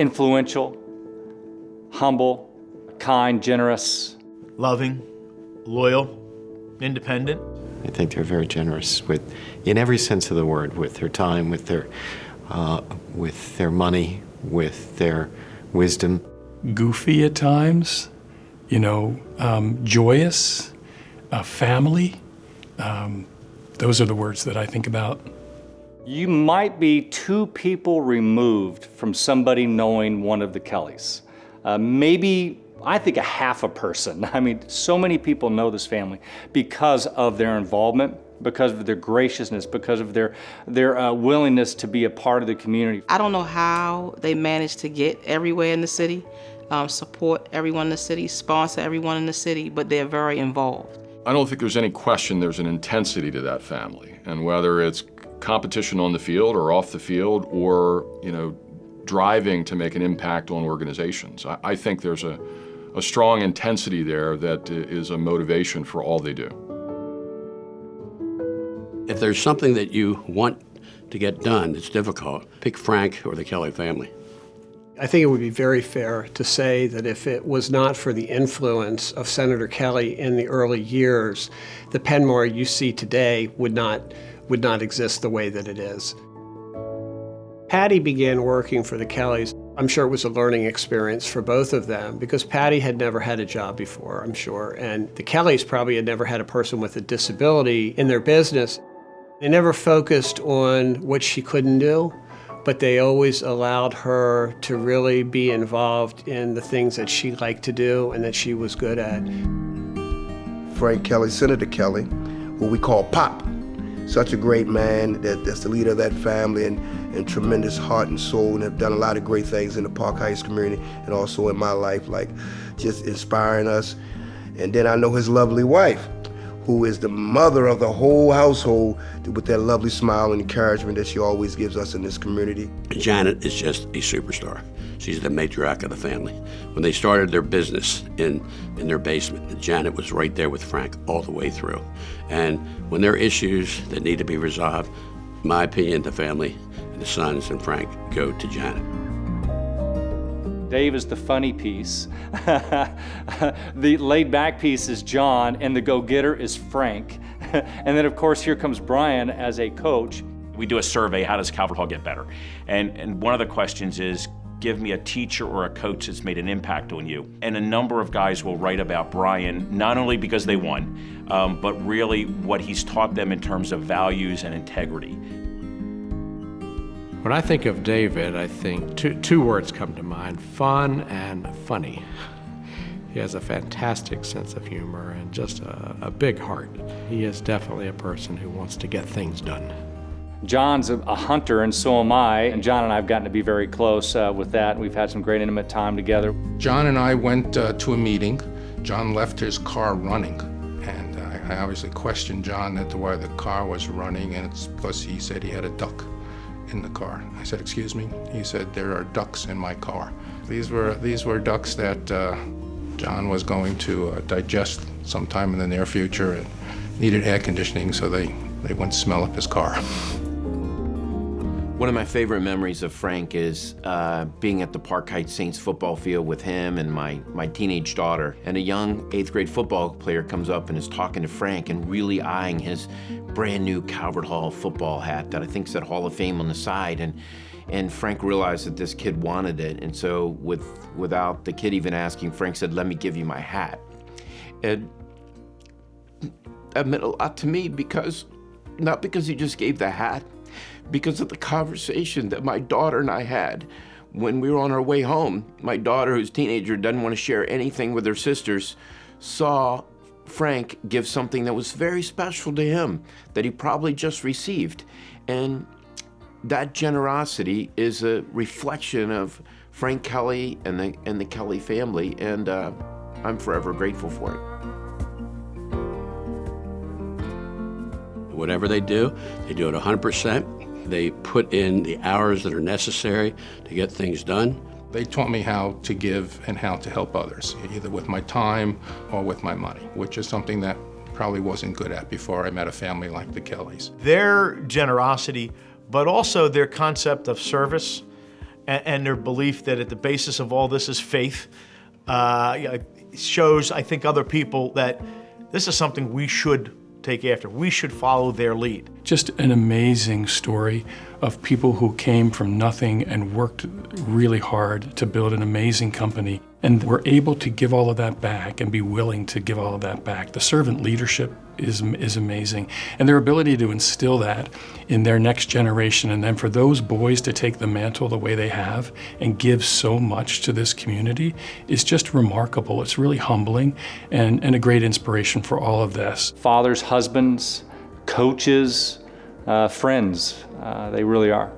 influential, humble, kind, generous. Loving, loyal, independent. I think they're very generous in every sense of the word, with their time, with their money, with their wisdom. Goofy at times, joyous, family. Those are the words that I think about. You might be 2 people removed from somebody knowing one of the Kellys. Maybe, I think, a half a person. I mean, so many people know this family because of their involvement, because of their graciousness, because of their willingness to be a part of the community. I don't know how they managed to get everywhere in the city, support everyone in the city, sponsor everyone in the city, but they're very involved. I don't think there's any question there's an intensity to that family, and whether it's competition on the field or off the field, or driving to make an impact on organizations. I think there's a strong intensity there that is a motivation for all they do. If there's something that you want to get done that's difficult, pick Frank or the Kelly family. I think it would be very fair to say that if it was not for the influence of Senator Kelly in the early years, the Penn-Mar you see today would not exist the way that it is. Patty began working for the Kellys. I'm sure it was a learning experience for both of them because Patty had never had a job before, I'm sure, and the Kellys probably had never had a person with a disability in their business. They never focused on what she couldn't do, but they always allowed her to really be involved in the things that she liked to do and that she was good at. Frank Kelly, Senator Kelly, who we call Pop. Such a great man that's the leader of that family and tremendous heart and soul, and have done a lot of great things in the Park Heights community and also in my life, like just inspiring us. And then I know his lovely wife, who is the mother of the whole household with that lovely smile and encouragement that she always gives us in this community. Janet is just a superstar. She's the matriarch of the family. When they started their business in their basement, Janet was right there with Frank all the way through. And when there are issues that need to be resolved, in my opinion, the family, the sons and Frank go to Janet. Dave is the funny piece. The laid-back piece is John, and the go-getter is Frank. And then, of course, here comes Brian as a coach. We do a survey, how does Calvert Hall get better? And one of the questions is, give me a teacher or a coach that's made an impact on you. And a number of guys will write about Brian, not only because they won, but really what he's taught them in terms of values and integrity. When I think of David, I think two words come to mind: fun and funny. He has a fantastic sense of humor and just a big heart. He is definitely a person who wants to get things done. John's a hunter, and so am I. And John and I have gotten to be very close with that. We've had some great intimate time together. John and I went to a meeting. John left his car running. And I obviously questioned John as to why the car was running, and it's because he said he had a duck in the car. I said, "Excuse me?" He said, "There are ducks in my car." These were ducks that John was going to digest sometime in the near future and needed air conditioning, so they wouldn't smell up his car. One of my favorite memories of Frank is being at the Park Heights Saints football field with him and my teenage daughter. And a young 8th grade football player comes up and is talking to Frank and really eyeing his brand new Calvert Hall football hat that I think said Hall of Fame on the side. And Frank realized that this kid wanted it. And so without the kid even asking, Frank said, "Let me give you my hat." And that meant a lot to me not because he just gave the hat, because of the conversation that my daughter and I had when we were on our way home. My daughter, who's a teenager, doesn't want to share anything with her sisters, saw Frank give something that was very special to him, that he probably just received. And that generosity is a reflection of Frank Kelly and the Kelly family, and I'm forever grateful for it. Whatever they do it 100%. They put in the hours that are necessary to get things done. They taught me how to give and how to help others, either with my time or with my money, which is something that probably wasn't good at before I met a family like the Kellys. Their generosity, but also their concept of service and their belief that at the basis of all this is faith shows, I think, other people that this is something we should take after. We should follow their lead. Just an amazing story of people who came from nothing and worked really hard to build an amazing company and were able to give all of that back and be willing to give all of that back. The servant leadership is amazing, and their ability to instill that in their next generation, and then for those boys to take the mantle the way they have and give so much to this community is just remarkable. It's really humbling and a great inspiration for all of this. Fathers, husbands, coaches, friends, they really are.